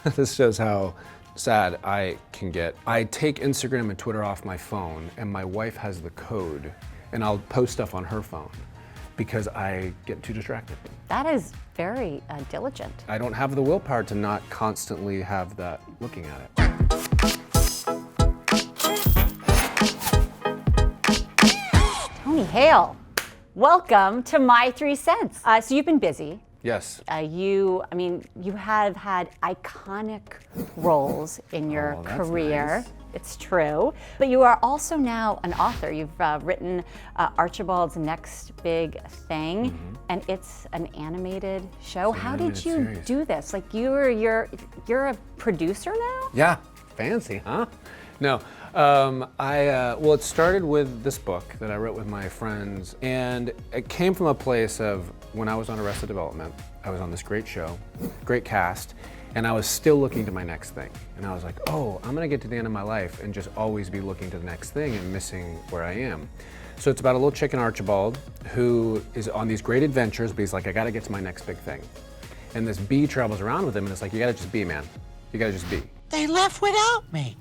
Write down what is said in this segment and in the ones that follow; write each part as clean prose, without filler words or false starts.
This shows how sad I can get. I take Instagram and Twitter off my phone, and my wife has the code, and I'll post stuff on her phone because I get too distracted. That is very diligent. I don't have the willpower to not constantly have that looking at it. Tony Hale, welcome to My 3 Cents. So you've been busy. Yes. You have had iconic roles in your career. Nice. It's true. But you are also now an author. You've written Archibald's Next Big Thing, and it's an animated show. How did you do this? Like you're a producer now? Yeah, fancy, huh? No, well, it started with this book that I wrote with my friends, and it came from a place of when I was on Arrested Development. I was on this great show, great cast, and I was still looking to my next thing. And I was like, oh, I'm gonna get to the end of my life and just always be looking to the next thing and missing where I am. So it's about a little chicken, Archibald, who is on these great adventures, but he's like, I gotta get to my next big thing. And this bee travels around with him, and it's like, you gotta just be, man. You gotta just be. They left without me.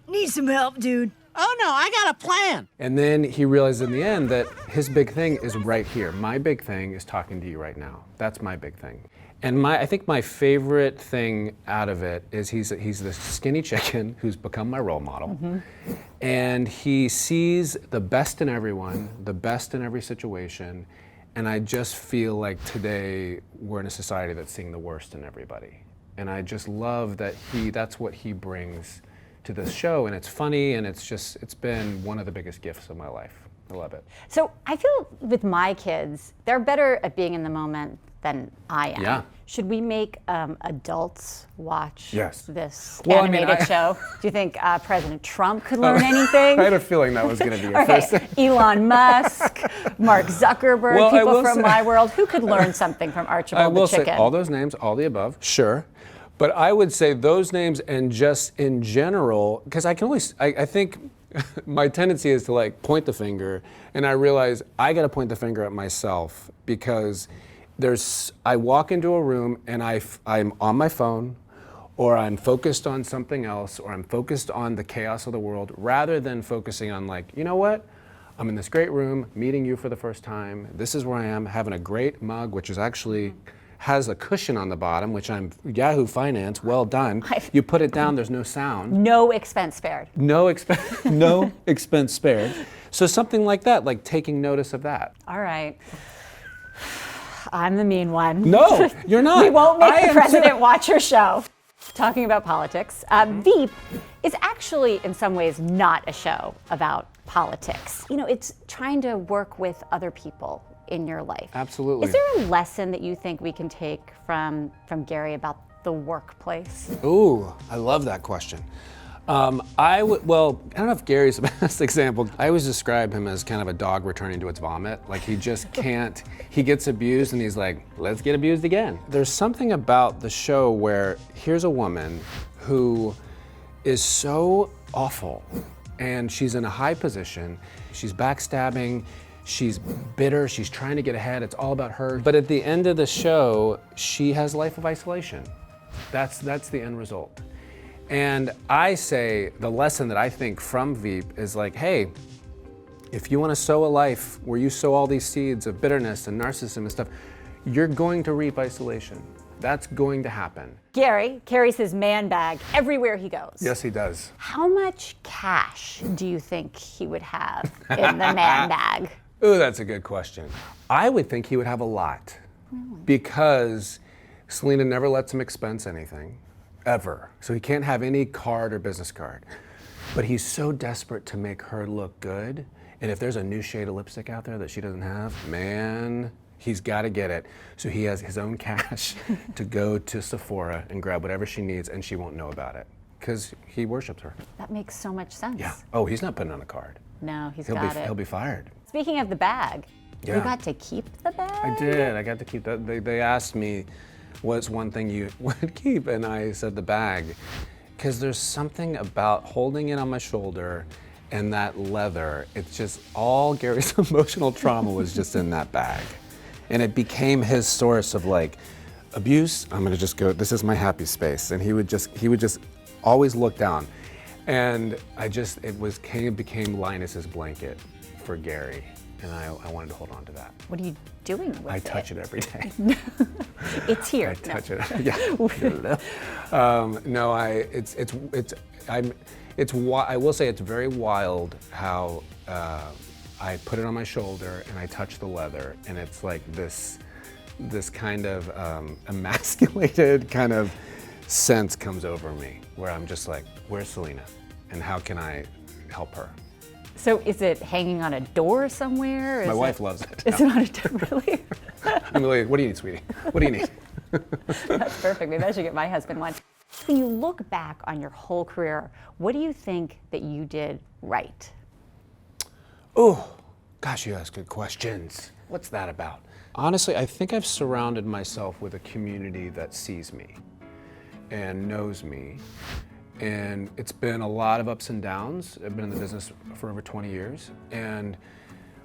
Need some help, dude. Oh no, I got a plan. And then he realizes in the end that his big thing is right here. My big thing is talking to you right now. That's my big thing. And I think my favorite thing out of it is he's this skinny chicken who's become my role model. And he sees the best in everyone, the best in every situation. And I just feel like today we're in a society that's seeing the worst in everybody. And I just love that that's what he brings to this show, and it's funny, and it's been one of the biggest gifts of my life. I love it. So I feel with my kids, they're better at being in the moment than I am. Yeah. Should we make adults watch this Well, animated show? Do you think President Trump could learn anything? I had a feeling that was going to be your first thing. Elon Musk, Mark Zuckerberg, people from my world. Who could learn something from Archibald I will the chicken? say all those names, all the above, sure. But I would say those names and just in general, because I think my tendency is to like point the finger, and I realize I got to point the finger at myself because I walk into a room and I'm on my phone, or I'm focused on something else, or I'm focused on the chaos of the world, rather than focusing on like, you know what? I'm in this great room, meeting you for the first time. This is where I am, having a great mug, which is actually has a cushion on the bottom, which I'm Yahoo Finance, well done. You put it down, there's no sound. No expense spared. No expense spared. So something like that, like taking notice of that. All right. I'm the mean one. No, you're not. We won't make the president watch your show. Talking about politics, Veep is actually in some ways not a show about politics. You know, it's trying to work with other people in your life. Absolutely. Is there a lesson that you think we can take from Gary about the workplace? Ooh, I love that question. Well, I don't know if Gary's the best example. I always describe him as kind of a dog returning to its vomit. Like he just can't, he gets abused and he's like, let's get abused again. There's something about the show where here's a woman who is so awful and she's in a high position, she's backstabbing, she's bitter, she's trying to get ahead, it's all about her. But at the end of the show, she has a life of isolation. That's the end result. And I say the lesson that I think from Veep is like, hey, if you want to sow a life where you sow all these seeds of bitterness and narcissism and stuff, you're going to reap isolation. That's going to happen. Gary carries his man bag everywhere he goes. Yes, he does. How much cash do you think he would have in the man bag? Ooh, that's a good question. I would think he would have a lot because Selena never lets him expense anything, ever. So he can't have any card or business card. But he's so desperate to make her look good. And if there's a new shade of lipstick out there that she doesn't have, man, he's got to get it. So he has his own cash to go to Sephora and grab whatever she needs, and she won't know about it because he worships her. That makes so much sense. Yeah. Oh, he's not putting on a card. No, he'll got it. He'll be fired. Speaking of the bag, Yeah. you got to keep the bag? I did. I got to keep that. They asked me, what's one thing you would keep? And I said the bag. Because there's something about holding it on my shoulder and that leather. It's just all Gary's emotional trauma was just in that bag. And it became his source of like abuse, I'm gonna just go, this is my happy space. And he would just always look down. And it became Linus's blanket for Gary. And I wanted to hold on to that. What are you doing with it? I touch it every day. It's here. I touch it. Yeah. I will say it's very wild how I put it on my shoulder and I touch the leather, and it's like this kind of emasculated kind of sense comes over me, where I'm just like, where's Selena, and how can I help her? So is it hanging on a door somewhere? My wife loves it. Is it on a door, really? I'm like, what do you need, sweetie? What do you need? That's perfect. Maybe I should get my husband one. When you look back on your whole career, what do you think that you did right? Oh, gosh, you ask good questions. What's that about? Honestly, I think I've surrounded myself with a community that sees me and knows me. And it's been a lot of ups and downs. I've been in the business for over 20 years. And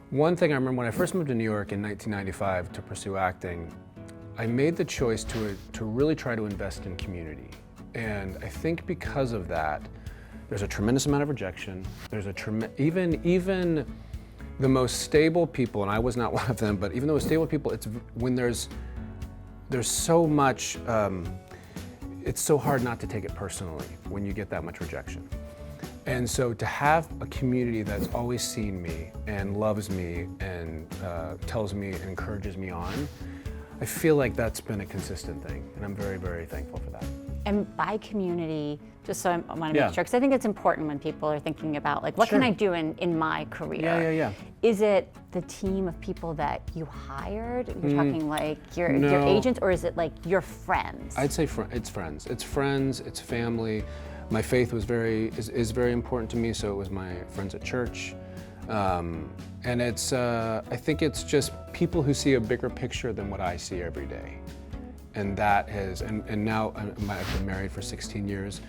one thing I remember when I first moved to New York in 1995 to pursue acting, I made the choice to really try to invest in community. And I think because of that, there's a tremendous amount of rejection. There's even the most stable people, and I was not one of them, but even the most stable people, it's when there's so much, it's so hard not to take it personally when you get that much rejection. And so to have a community that's always seen me and loves me and tells me and encourages me on, I feel like that's been a consistent thing, and I'm very, very thankful for that. And by community, just so I want to make sure, because I think it's important when people are thinking about, like, what Sure. can I do in my career? Yeah. Is it the team of people that you hired? You're talking like your No. agents, or is it like your friends? I'd say it's friends. It's friends, it's family. My faith is very important to me, so it was my friends at church. And I think it's just people who see a bigger picture than what I see every day. And that has, and now I've been married for 16 years,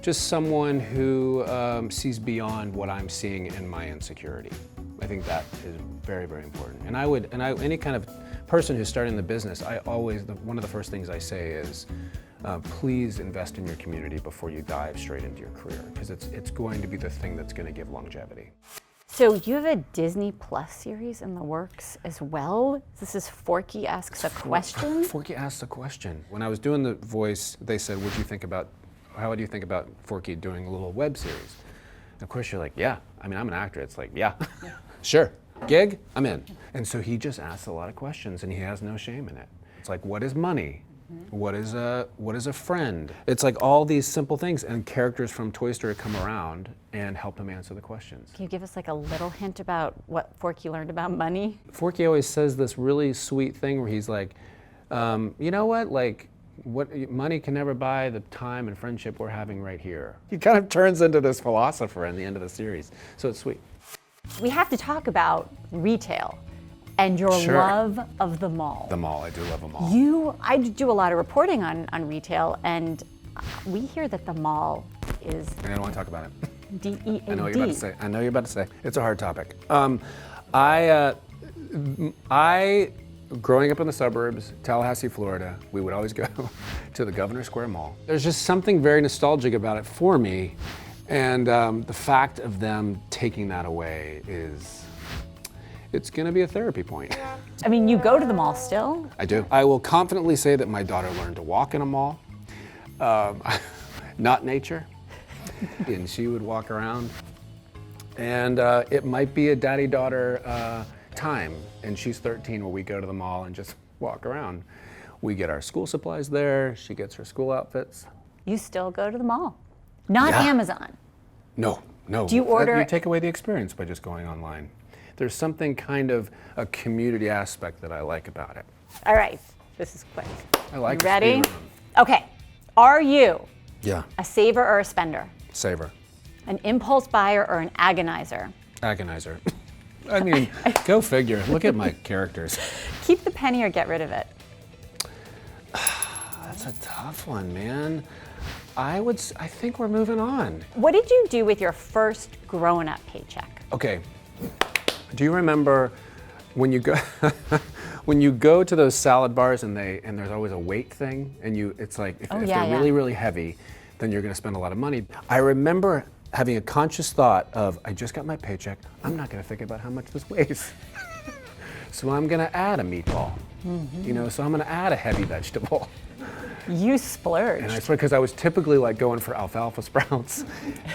just someone who sees beyond what I'm seeing in my insecurity. I think that is very, very important. And any kind of person who's starting the business, one of the first things I say is, please invest in your community before you dive straight into your career, because it's going to be the thing that's going to give longevity. So you have a Disney Plus series in the works as well. This is Forky Asks a Question. Forky asks a question. When I was doing the voice, they said, how would you think about Forky doing a little web series? And of course you're like, yeah. I mean, I'm an actor. It's like, yeah. Sure. Gig? I'm in. And so he just asks a lot of questions, and he has no shame in it. It's like, what is money? What is a friend? It's like all these simple things, and characters from Toy Story come around and help him answer the questions. Can you give us like a little hint about what Forky learned about money? Forky always says this really sweet thing where he's like, you know what? Like, money can never buy the time and friendship we're having right here. He kind of turns into this philosopher in the end of the series, so it's sweet. We have to talk about retail and your Sure. love of the mall. The mall, I do love them all. I do a lot of reporting on retail, and we hear that the mall is I don't want to talk about it. D-E-A-D. I know what you're about to say. It's a hard topic. Growing up in the suburbs, Tallahassee, Florida, we would always go to the Governor Square Mall. There's just something very nostalgic about it for me, and the fact of them taking that away it's going to be a therapy point. I mean, you go to the mall still? I do. I will confidently say that my daughter learned to walk in a mall, not nature, and she would walk around. And it might be a daddy-daughter time, and she's 13 where we go to the mall and just walk around. We get our school supplies there, she gets her school outfits. You still go to the mall? Not Yeah. Amazon? No. Do you order- You take away the experience by just going online. There's something kind of a community aspect that I like about it. All right, this is quick. I like You ready? speed round. Okay, are you Yeah, a saver or a spender? savor. An impulse buyer or an agonizer? Agonizer. I mean, go figure. Look at my characters. Keep the penny or get rid of it? That's a tough one, man. I think we're moving on. What did you do with your first grown-up paycheck? Okay. Do you remember when you go when you go to those salad bars and there's always a weight thing, and it's like if yeah, they're really, really heavy, then you're going to spend a lot of money. I remember having a conscious thought of, I just got my paycheck, I'm not going to think about how much this weighs. So I'm going to add a meatball, you know, so I'm going to add a heavy vegetable. You splurged. And I swear, because I was typically like going for alfalfa sprouts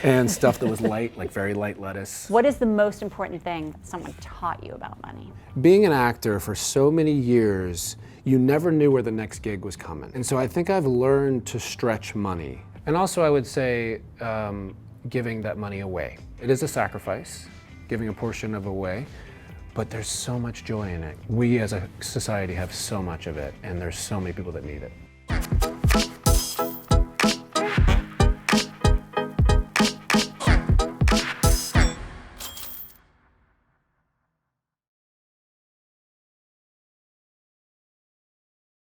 and stuff that was light, like very light lettuce. What is the most important thing someone taught you about money? Being an actor for so many years, you never knew where the next gig was coming. And so I think I've learned to stretch money. And also I would say giving that money away. It is a sacrifice, giving a portion of away, but there's so much joy in it. We as a society have so much of it, and there's so many people that need it.